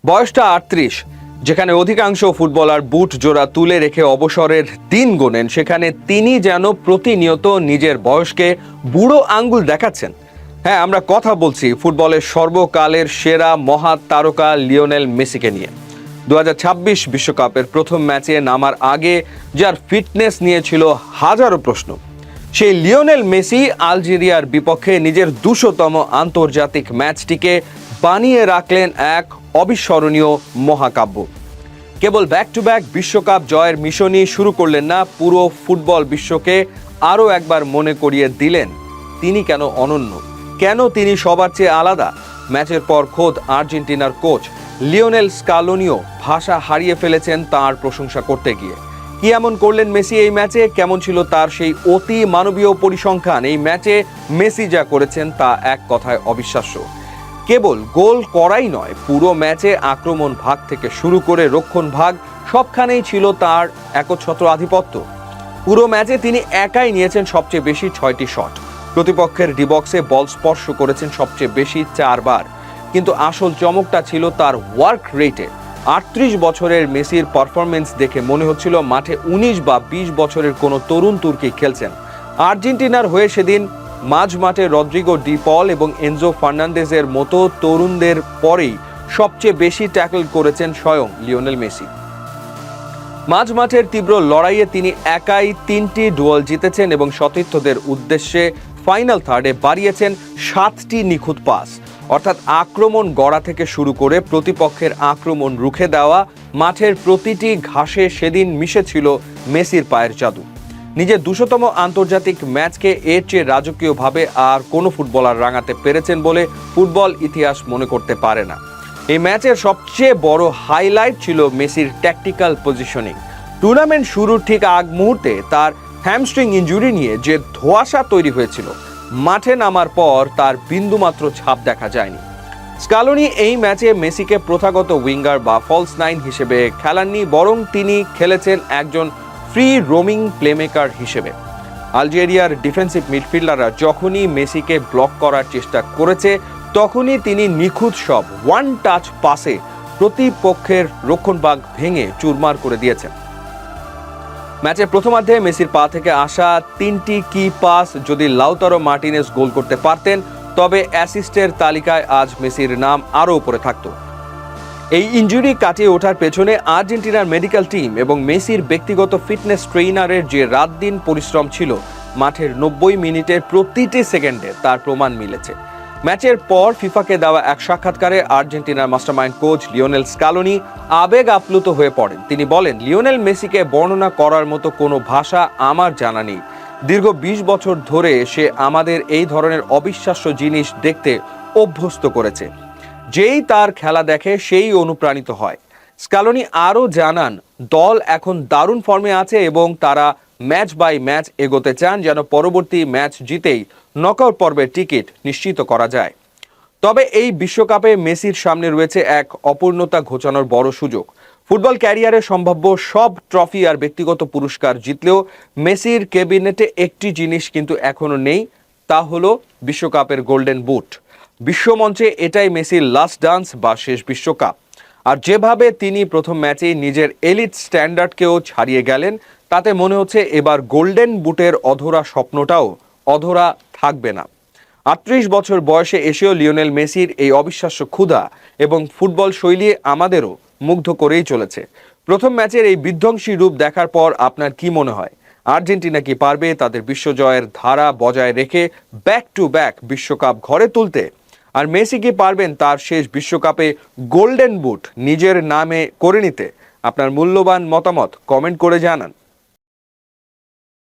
বয়সটা ৩৮। যেখানে অধিকাংশ ফুটবলার বুট জোড়া তুলে রেখে অবসরের দিন গোনেন, সেখানে তিনি যেন প্রতিনিয়ত নিজের বয়সকে বুড়ো আঙ্গুল দেখাচ্ছেন। হ্যাঁ, আমরা কথা বলছি ফুটবলের সর্বকালের সেরা মহা তারকা লিওনেল মেসিকে নিয়ে। ২০২৬ বিশ্বকাপের প্রথম ম্যাচে নামার আগে যার ফিটনেস নিয়ে ছিল হাজারো প্রশ্ন, সেই লিওনেল মেসি আলজেরিয়ার বিপক্ষে নিজের ২০০তম আন্তর্জাতিক ম্যাচটিকে বানিয়ে রাখলেন এক অবিস্মরণীয় মহাকাব্য। কেবল ব্যাক টু ব্যাক বিশ্বকাপ জয়ের মিশনই শুরু করলেন না, পুরো ফুটবল বিশ্বকে আরও একবার মনে করিয়ে দিলেন তিনি কেন অনন্য, কেন তিনি সবার চেয়ে আলাদা। ম্যাচের পর খোদ আর্জেন্টিনার কোচ লিওনেল স্কালোনিও ভাষা হারিয়ে ফেলেছেন তাঁর প্রশংসা করতে গিয়ে। কি এমন করলেন মেসি এই ম্যাচে, কেমন ছিল তার সেই অতি মানবীয় পরিসংখ্যান? এই ম্যাচে মেসি যা করেছেন তা এক কথায় অবিশ্বাস্য। কেবল গোল করাই নয়, পুরো ম্যাচে আক্রমণ ভাগ থেকে শুরু করে রক্ষণ ভাগ সবখানেই ছিল তার একচ্ছত্র আধিপত্য। পুরো ম্যাচে তিনি একাই নিয়েছেন সবচেয়ে বেশি ৬টি শট, প্রতিপক্ষের ডিবক্সে বল স্পর্শ করেছেন সবচেয়ে বেশি ৪ বার। কিন্তু আসল চমকটা ছিল তার ওয়ার্ক রেটে। ৩৮ বছরের মেসির পারফরমেন্স দেখে মনে হচ্ছিল মাঠে ১৯ বা ২০ বছরের কোনো তরুণ তুর্কি খেলছেন। আর্জেন্টিনার হয়ে সেদিন মাঝ মাঠে রদ্রিগো ডি পল এবং এনজো ফার্নান্দেজের মতো তরুণদের পরেই সবচেয়ে বেশি ট্যাকল করেছেন স্বয়ং লিওনেল মেসি। মাঝ মাঠের তীব্র লড়াইয়ে তিনি একাই ৩টি ডুয়েল জিতেছেন এবং সতীর্থদের উদ্দেশ্যে ফাইনাল থার্ডে বাড়িয়েছেন ৭টি নিখুঁত পাস। অর্থাৎ আক্রমণ গড়া থেকে শুরু করে প্রতিপক্ষের আক্রমণ রুখে দেওয়া, মাঠের প্রতিটি ঘাসে সেদিন মিশেছিল মেসির পায়ের জাদু। নিজের ২০০তম আন্তর্জাতিক ম্যাচকে এর চেয়ে রাজকীয়ভাবে আর কোনো ফুটবলার রাঙাতে পেরেছেন বলে ফুটবল ইতিহাস মনে করতে পারে না। এই ম্যাচের সবচেয়ে বড় হাইলাইট ছিল মেসির ট্যাকটিক্যাল পজিশনিং। টুর্নামেন্ট শুরুর ঠিক আগ মুহূর্তে তার হ্যামস্ট্রিং ইনজুরি নিয়ে যে ধোঁয়াশা তৈরি হয়েছিল, মাঠে নামার পর তার বিন্দুমাত্র ছাপ দেখা যায়নি। স্কালোনি এই ম্যাচে মেসিকে প্রথাগত উইঙ্গার বা ফলস নাইন হিসেবে খেলাননি, বরং তিনি খেলেছেন একজন ফ্রি রোমিং প্লেমেকার হিসেবে। আলজেরিয়ার ডিফেন্সিভ মিডফিল্ডাররা যখনই মেসিকে ব্লক করার চেষ্টা করেছে, তখনই তিনি নিখুঁত সব ওয়ান টাচ পাসে প্রতিপক্ষের রক্ষণভাগ ভেঙে চুরমার করে দিয়েছেন। ম্যাচের প্রথমার্ধে মেসির পা থেকে আসা ৩টি কি পাস যদি লাউতারো মার্টিনেজ গোল করতে পারতেন, তবে অ্যাসিস্টের তালিকায় আজ মেসির নাম আরও উপরে থাকত। এই ইনজুরি কাটিয়ে ওঠার পেছনে আর্জেন্টিনার মেডিকেল টিম এবং মেসির ব্যক্তিগত ফিটনেস ট্রেইনারের যে রাত দিন পরিশ্রম ছিল, মাঠের ৯০ মিনিটের প্রতিটি সেকেন্ডে তার প্রমাণ মিলেছে। ম্যাচের পর ফিফাকে দেওয়া এক সাক্ষাৎকারে আর্জেন্টিনার মাস্টারমাইন্ড কোচ লিওনেল স্কালোনি আবেগ আপ্লুত হয়ে পড়েন। তিনি বলেন, লিওনেল মেসিকে বর্ণনা করার মতো কোনো ভাষা আমার জানা নেই। দীর্ঘ ২০ বছর ধরে সে আমাদের এই ধরনের অবিশ্বাস্য জিনিস দেখতে অভ্যস্ত করেছে। যেই তার খেলা দেখে সেই অনুপ্রাণিত হয়। স্কালোনি আরও জানান, দল এখন দারুণ ফর্মে আছে এবং তারা ম্যাচ বাই ম্যাচ এগোতে চান যেন পরবর্তী ম্যাচ জিতেই নকআউট পর্বের টিকিট নিশ্চিত করা যায়। তবে এই বিশ্বকাপে মেসির সামনে রয়েছে এক অপূর্ণতা ঘোচানোর বড় সুযোগ। ফুটবল ক্যারিয়ারে সম্ভাব্য সব ট্রফি আর ব্যক্তিগত পুরস্কার জিতলেও মেসির ক্যাবিনেটে একটি জিনিস কিন্তু এখনো নেই, তা হলো বিশ্বকাপের গোল্ডেন বুট। বিশ্বমঞ্চে এটাই মেসির লাস্ট ডান্স বা শেষ বিশ্বকাপ। আর যেভাবে তিনি প্রথম ম্যাচেই নিজের এলিট স্ট্যান্ডার্ডকেও ছাড়িয়ে গেলেন, তাতে মনে হচ্ছে এবার গোল্ডেন বুটের অধরা স্বপ্নটাও অধরা থাকবে না। ৩৮ বছর বয়সে এসেও লিওনেল মেসির এই অবিশ্বাস্য ক্ষুধা এবং ফুটবল শৈলী আমাদেরও মুগ্ধ করেই চলেছে। প্রথম ম্যাচের এই বিধ্বংসী রূপ দেখার পর আপনার কি মনে হয়? আর্জেন্টিনা কি পারবে তাদের বিশ্বজয়ের ধারা বজায় রেখে ব্যাক টু ব্যাক বিশ্বকাপ ঘরে তুলতে? আর মেসি কি পারবেন তার শেষ বিশ্বকাপে গোল্ডেন বুট নিজের নামে করে নিতে? আপনার মূল্যবান মতামত কমেন্ট করে জানান।